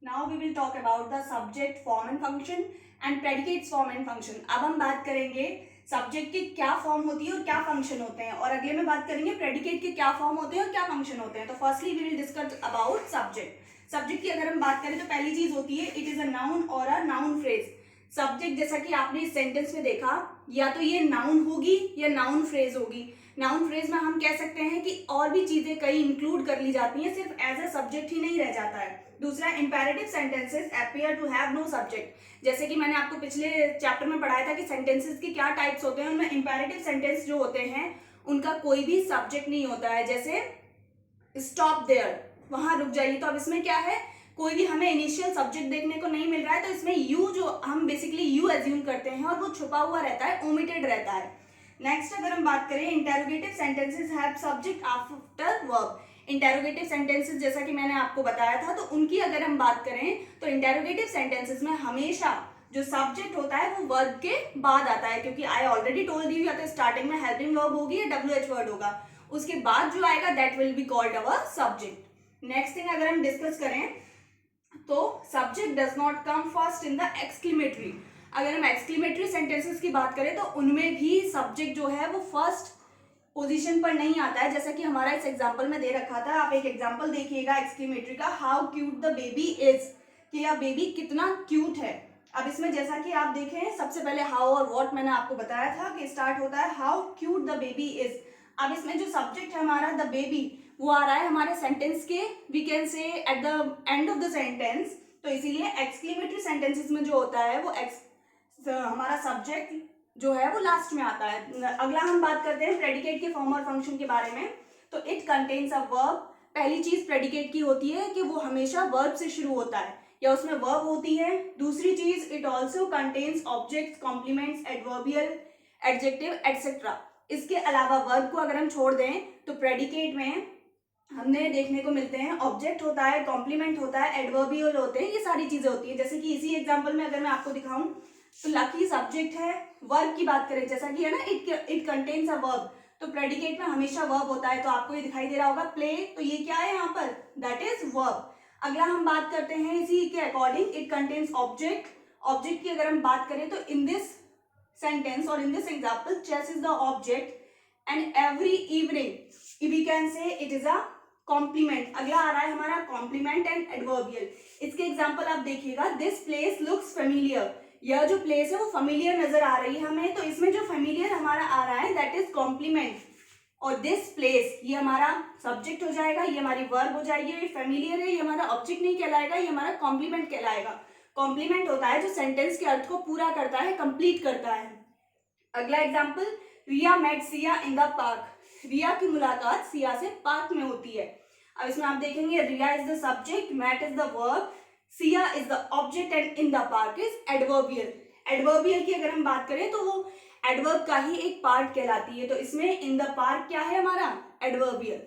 Now we will talk about the subject, form and function and predicates form and function. अब हम बात करेंगे subject की क्या फॉर्म होती है और क्या फंक्शन होते हैं, और अगले में बात करेंगे प्रेडिकेट के क्या फॉर्म होते हैं और क्या फंक्शन होते हैं. तो firstly we will discuss about subject. Subject की अगर हम बात करें तो पहली चीज होती है इट इज अ नाउन और अ नाउन फ्रेज. सब्जेक्ट जैसा कि आपने इस सेंटेंस में देखा, या तो ये नाउन होगी या नाउन फ्रेज होगी. नाउन फ्रेज में हम कह सकते हैं कि और भी चीजें कई इंक्लूड कर ली जाती हैं, सिर्फ एज अ सब्जेक्ट ही नहीं रह जाता है. दूसरा, imperative sentences appear to have no subject. जैसे कि मैंने आपको पिछले चैप्टर में पढ़ाया था कि सेंटेंसेस के क्या टाइप्स होते हैं, उनमें इंपेरेटिव सेंटेंस जो होते हैं उनका कोई भी सब्जेक्ट नहीं होता है. जैसे स्टॉप देयर, वहां रुक जाइए. तो अब इसमें क्या है, कोई भी हमें इनिशियल सब्जेक्ट देखने को नहीं मिल रहा है, तो इसमें यू जो हम बेसिकली यू एज्यूम करते हैं और वो छुपा हुआ रहता है, ओमिटेड रहता है. नेक्स्ट अगर हम बात करें, interrogative sentences have subject after verb. Interrogative sentences जैसा कि मैंने आपको बताया था, तो उनकी अगर हम बात करें तो इंटेरोगेटिव सेंटेंसेस में हमेशा जो सब्जेक्ट होता है वो वर्ब के बाद आता है, क्योंकि आई ऑलरेडी टोल्ड यू, या तो स्टार्टिंग में हेल्पिंग वर्ब होगी या WH वर्ड होगा, उसके बाद जो आएगा that will be called our subject. Next thing अगर हम डिस्कस करें तो subject does not come first in the exclamatory. अगर हम एक्सक्लेमेटरी सेंटेंसेस की बात करें तो उनमें भी सब्जेक्ट जो है वो फर्स्ट पोजीशन पर नहीं आता है, जैसा कि हमारा इस एग्जांपल में दे रखा था. आप एक एग्जांपल देखिएगा एक्सक्लेमेटरी का, how cute the baby is, कि यह बेबी कितना क्यूट है. अब इसमें जैसा कि आप देखें, सबसे पहले हाउ और व्हाट मैंने आपको बताया था कि स्टार्ट होता है how cute the baby is. अब इसमें जो सब्जेक्ट है हमारा द बेबी, वो आ रहा है हमारे सेंटेंस के, we can say at the end of the sentence. तो इसीलिए एक्सक्लेमेटरी सेंटेंसेस में जो होता है वो हमारा सब्जेक्ट जो है वो लास्ट में आता है. अगला हम बात करते हैं प्रेडिकेट के फॉर्म और फंक्शन के बारे में. तो इट कंटेन्स अ वर्ब. पहली चीज प्रेडिकेट की होती है कि वो हमेशा वर्ब से शुरू होता है या उसमें वर्ब होती है. दूसरी चीज, it also contains objects, complements, adverbial, adjective etcetera. इसके अलावा वर्ब को अगर हम छोड़ दें तो प्रेडिकेट में हमने देखने को मिलते हैं ऑब्जेक्ट होता है, कॉम्प्लीमेंट होता है, एडवर्बियल होते हैं, ये सारी चीजें होती है. जैसे कि इसी एग्जांपल में अगर मैं आपको दिखाऊं तो लकी सब्जेक्ट है. वर्ब की बात करें जैसा कि है ना, इट कंटेन्स अ वर्ब, तो प्रेडिकेट में हमेशा वर्ब होता है. तो आपको ये दिखाई दे रहा होगा प्ले, तो ये क्या है यहाँ पर, दैट इज वर्ब. अगला हम बात करते हैं इसी के according, it contains object. Object की अगर हम बात करें तो इन दिस सेंटेंस और in this example chess is the object and every evening we can say it is a complement. अगला आ रहा है हमारा कॉम्प्लीमेंट एंड एडवर्बियल. इसके एग्जाम्पल आप देखिएगा, दिस प्लेस लुक्स फेमिलियर. यह जो प्लेस है वो फेमिलियर नजर आ रही है हमें, तो इसमें जो फेमिलियर हमारा आ रहा है दैट इज कॉम्प्लीमेंट. और दिस प्लेस ये हमारा सब्जेक्ट हो जाएगा, ये हमारी वर्ब हो जाएगी. ये फेमिलियर है, ये हमारा ऑब्जेक्ट नहीं कहलाएगा, ये हमारा कॉम्प्लीमेंट कहलाएगा. कॉम्प्लीमेंट होता है जो सेंटेंस के अर्थ को पूरा करता है, कंप्लीट करता है. अगला example, Riya met Siya in the park. Riya की मुलाकात सिया से पार्क में होती है. अब इसमें आप देखेंगे Riya is the subject, met is the verb, Siya is the object and in the park is adverbial. Adverbial की अगर हम बात करें तो वो एडवर्ब का ही एक पार्ट कहलाती है. तो इसमें इन द पार्क क्या है हमारा, एडवर्बियल.